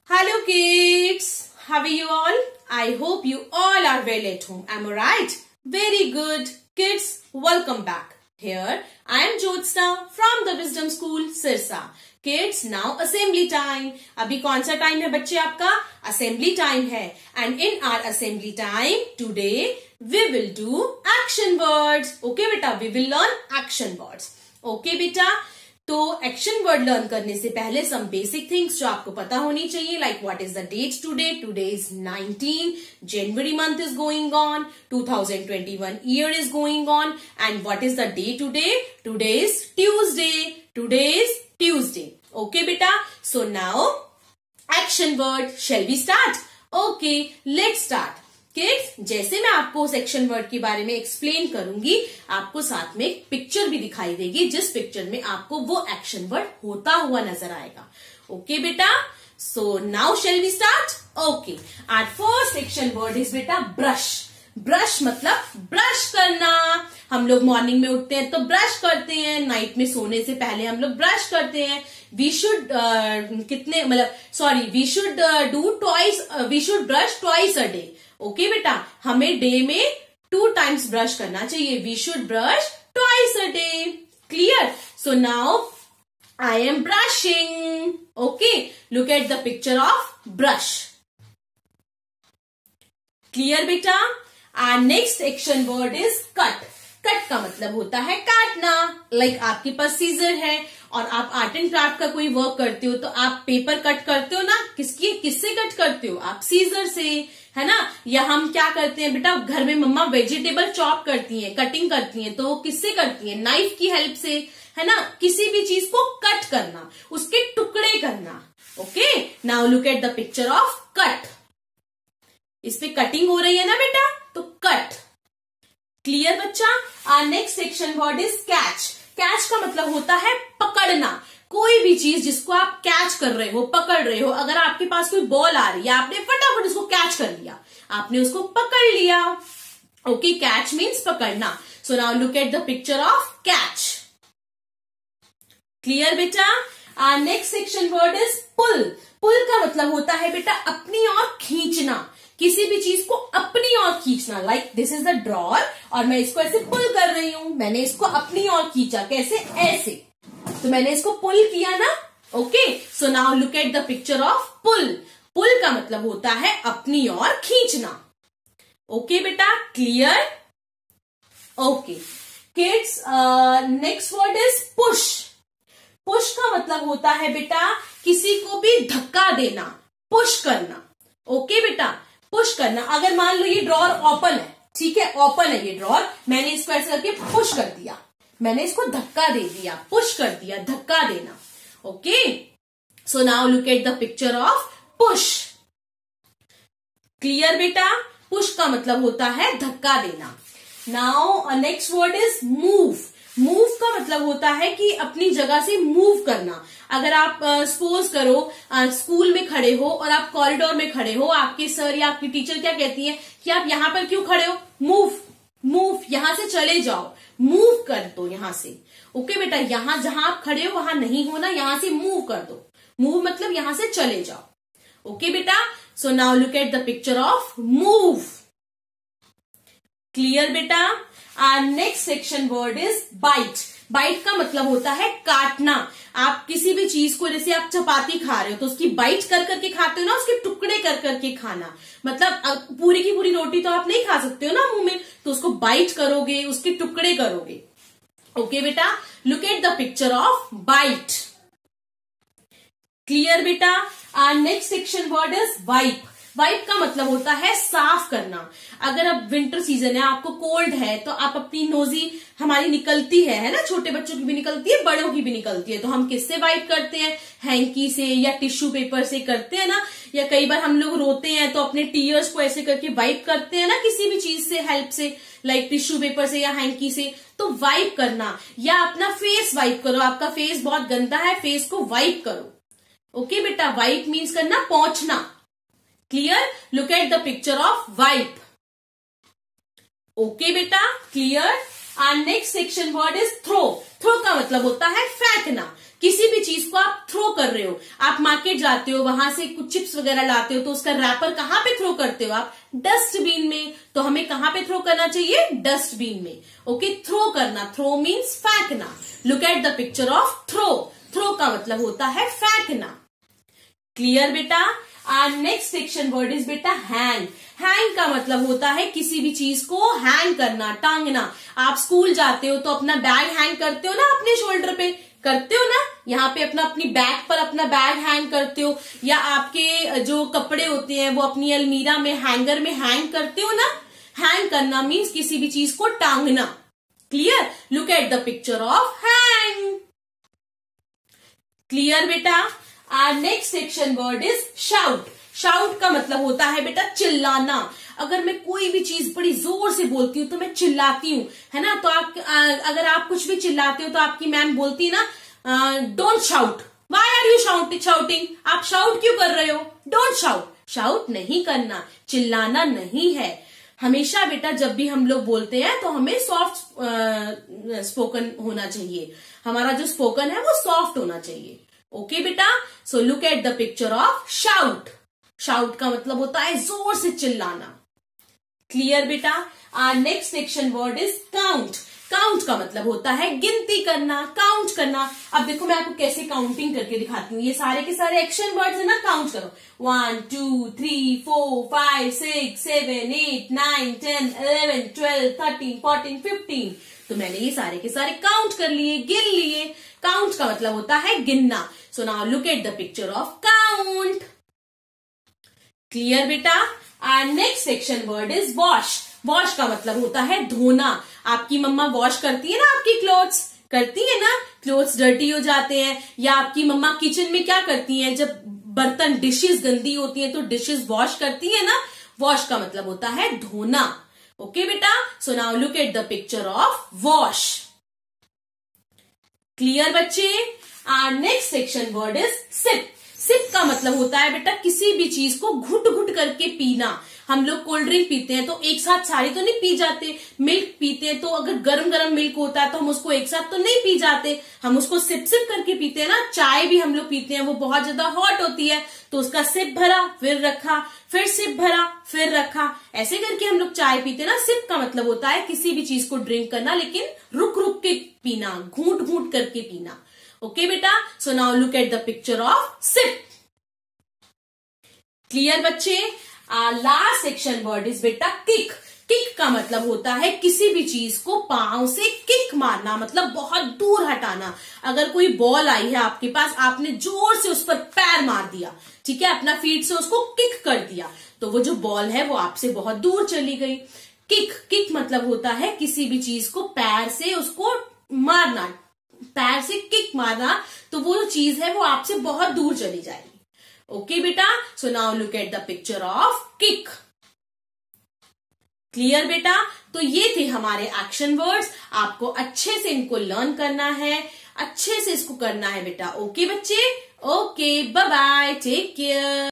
Hello kids, how are you all? I hope you all are well at home. Am I right? Very good. Kids, welcome back. Here I am Jyotsna from the Wisdom School, Sirsa. Kids, now assembly time. अभी कौन सा time है बच्चे आपका? Assembly time है. And in our assembly time, today we will do action words. Okay बेटा, we will learn action words. Okay बेटा, तो एक्शन वर्ड लर्न करने से पहले सम बेसिक थिंग्स जो आपको पता होनी चाहिए, like what is the date today. Today is 19 January, month is going on, 2021 year is going on, and what is the day today? Today is Tuesday. Today is Tuesday. Okay बेटा, so now action word, shall we start? Okay, let's start. Kids, जैसे मैं आपको उस action word के बारे में explain करूंगी, आपको साथ में एक पिक्चर भी दिखाई देगी, जिस पिक्चर में आपको वो एक्शन वर्ड होता हुआ नजर आएगा. ओके बेटा, so now shall we start? Okay, our first action word is बेटा ब्रश. ब्रश मतलब ब्रश करना. हम लोग मॉर्निंग में उठते हैं तो ब्रश करते हैं, नाइट में सोने से पहले हम लोग ब्रश करते हैं. We should we should brush twice a day. Okay बेटा, हमें डे में 2 टाइम्स ब्रश करना चाहिए. We should brush twice a day. Clear? So now I am brushing. Okay, look at the picture of brush. Clear बेटा? Our next action word is cut. Cut का मतलब होता है काटना. लाइक आपके पास सीजर है और आप आर्ट एंड क्राफ्ट का कोई वर्क करते हो, तो आप पेपर कट करते हो ना, किससे कट करते हो? आप सीजर से, है ना? या हम क्या करते हैं बेटा, घर में मम्मा वेजिटेबल चॉप करती हैं, कटिंग करती हैं, तो वो किससे करती हैं? नाइफ की हेल्प से, है ना? किसी भी चीज को कट करना, उसके टुकड़े करना. Okay, now look at the picture of cut. इस पे कटिंग हो रही है ना बेटा, तो कट. क्लियर बच्चा? Our next action word is catch. Catch का मतलब होता है पकड़ना. कोई भी चीज जिसको आप कैच कर रहे हो, पकड़ रहे हो. अगर आपके पास कोई बॉल आ रही है, आपने फटाफट उसको कैच कर लिया, आपने उसको पकड़ लिया. ओके, कैच मीन्स पकड़ना. So now look at the picture of catch. Clear बेटा? Our next section word is pull. Pull का मतलब होता है बेटा अपनी ओर खींचना. किसी भी चीज को अपनी ओर खींचना. Like this is the drawer और मैं इसको ऐसे पुल कर रही हूं. मैंने इसको अपनी ओर खींचा. कैसे? ऐसे. तो मैंने इसको पुल किया ना. Okay, so now look at the picture of pull. Pull का मतलब होता है अपनी ओर खींचना. ओके बेटा, clear? Okay kids, next word is push. Push का मतलब होता है बेटा किसी को भी धक्का देना, पुश करना. ओके बेटा, पुश करना. अगर मान लो ये ड्रॉर ओपन है, ठीक है, ओपन है ये ड्रॉर, मैंने इसको ऐसे करके पुश कर दिया, मैंने इसको धक्का दे दिया, पुश कर दिया, धक्का देना. Okay, so now look at the picture of push. Clear बेटा? पुश का मतलब होता है धक्का देना. Now next word is move. Move का मतलब होता है कि अपनी जगह से मूव करना. अगर आप सपोज करो स्कूल में खड़े हो और आप कॉरिडोर में खड़े हो, आपके सर या आपकी टीचर क्या कहती है कि आप यहां पर क्यों खड़े हो? मूव, मूव, यहां से चले जाओ, मूव कर दो यहां से. ओके बेटा, यहां जहां आप खड़े हो वहां नहीं होना, यहां से मूव कर दो. मूव मतलब यहां से चले जाओ. ओके बेटा, so now look at the picture of move. Clear बेटा? Our next section word is bite. Bite का मतलब होता है काटना. आप किसी भी चीज को, जैसे आप चपाती खा रहे हो तो उसकी बाइट कर करके खाते हो ना, उसके टुकड़े कर करके खाना. मतलब पूरी की पूरी रोटी तो आप नहीं खा सकते हो ना मुंह में, तो उसको बाइट करोगे, उसके टुकड़े करोगे. ओके बेटा, look at the picture of bite. Clear बेटा? Our next section word is wipe. Wipe का मतलब होता है साफ करना. अगर अब विंटर सीजन है, आपको कोल्ड है, तो आप अपनी नोजी हमारी निकलती है ना, छोटे बच्चों की भी निकलती है, बड़ों की भी निकलती है, तो हम किससे वाइप करते हैं? हैंकी से या टिश्यू पेपर से करते हैं ना. या कई बार हम लोग रोते हैं तो अपने टीयर्स को ऐसे करके वाइप करते हैं ना, किसी भी चीज से हेल्प से, लाइक टिश्यू पेपर से या हैंकी से. तो वाइप करना. या अपना फेस वाइप करो. आपका फेस बहुत गंदा है, फेस को वाइप करो. ओके बेटा, वाइप मीन्स करना पोंछना. Clear? Look at the picture of wipe. Okay बेटा, clear? Our next section word is throw. Throw का मतलब होता है फेंकना। किसी भी चीज को आप थ्रो कर रहे हो, आप मार्केट जाते हो, वहां से कुछ चिप्स वगैरह लाते हो, तो उसका रैपर कहाँ पे थ्रो करते हो आप? डस्टबिन में। तो हमें कहाँ पे थ्रो करना चाहिए? डस्टबिन में। ओके, थ्रो करना, थ्रो मीन्स फेंकना। Look at the picture of throw. Throw का मतलब होता है फेंकना। क्लियर बेटा? Our next section word is बेटा हैंग। हैंग का मतलब होता है किसी भी चीज को हैंग करना, टांगना। आप स्कूल जाते हो तो अपना बैग हैंग करते हो ना, अपने शोल्डर पे करते हो ना, यहाँ पे अपनी बैग पर अपना बैग हैंग करते हो, या आपके जो कपड़े होते हैं वो अपनी अलमीरा में हैंगर में हैंग करते हो ना। हैंग करना मीन्स किसी भी चीज को टांगना। Clear? Look at the picture of hang. Clear बेटा? Our next section word is shout. Shout का मतलब होता है बेटा चिल्लाना। अगर मैं कोई भी चीज बड़ी जोर से बोलती हूँ तो मैं चिल्लाती हूँ, है ना। तो अगर आप कुछ भी चिल्लाते हो तो आपकी मैम बोलती है ना, don't shout. Why are you shouting? आप शाउट क्यों कर रहे हो? Don't shout. शाउट नहीं करना, चिल्लाना नहीं है। हमेशा बेटा जब भी हम लोग बोलते हैं तो हमें सॉफ्ट स्पोकन होना चाहिए। हमारा जो स्पोकन है वो सॉफ्ट होना चाहिए। ओके बेटा, so look at the picture of shout. Shout का मतलब होता है जोर से चिल्लाना। क्लियर बेटा? Our next section word is count. Count का मतलब होता है गिनती करना, काउंट करना। अब देखो मैं आपको कैसे काउंटिंग करके दिखाती हूँ। ये सारे के सारे एक्शन वर्ड्स है ना, काउंट करो। 1 2 3 4 5 6 7 8 9 10 11 12 13 14 15। तो मैंने ये सारे के सारे काउंट कर लिए, गिन लिए। काउंट का मतलब होता है गिनना। So now look at the picture of count. Clear बेटा? Our next section word is wash. Wash का मतलब होता है धोना। आपकी मम्मा वॉश करती है ना आपकी क्लोथ्स, करती है ना, क्लोथ्स डर्टी हो जाते हैं। या आपकी मम्मा किचन में क्या करती है, जब बर्तन डिशेस गंदी होती है तो डिशेस वॉश करती है ना। वॉश का मतलब होता है धोना। ओके बेटा, so now look at the picture of wash. Clear बच्चे? Our next section word is sip. Sip का मतलब होता है बेटा किसी भी चीज को घुट घुट करके पीना। हम लोग कोल्ड ड्रिंक पीते हैं तो एक साथ सारी तो नहीं पी जाते। मिल्क पीते हैं तो अगर गरम गरम मिल्क होता है तो हम उसको एक साथ तो नहीं पी जाते, हम उसको सिप सिप करके पीते हैं ना। चाय भी हम लोग पीते हैं, वो बहुत ज्यादा हॉट होती है तो उसका सिप भरा फिर रखा, फिर सिप भरा फिर रखा, ऐसे करके हम लोग चाय पीते हैं ना। सिप का मतलब होता है किसी भी चीज को ड्रिंक करना, लेकिन रुक रुक के पीना, घूंट घूंट करके पीना। ओके बेटा, so now look at the picture of sip. Clear बच्चे? लास्ट सेक्शन वर्ड इज बेटा किक। किक का मतलब होता है किसी भी चीज को पांव से किक मारना, मतलब बहुत दूर हटाना। अगर कोई बॉल आई है आपके पास, आपने जोर से उस पर पैर मार दिया, ठीक है, अपना फीट से उसको किक कर दिया, तो वो जो बॉल है वो आपसे बहुत दूर चली गई। किक, किक मतलब होता है किसी भी चीज को पैर से उसको मारना, पैर से किक मारना, तो वो जो चीज है वो आपसे बहुत दूर चली जाएगी। ओके बेटा, so now look at the picture of kick. Clear बेटा? तो ये थे हमारे एक्शन वर्ड्स। आपको अच्छे से इनको लर्न करना है, अच्छे से इसको करना है बेटा। ओके बच्चे? Okay, bye bye, take care.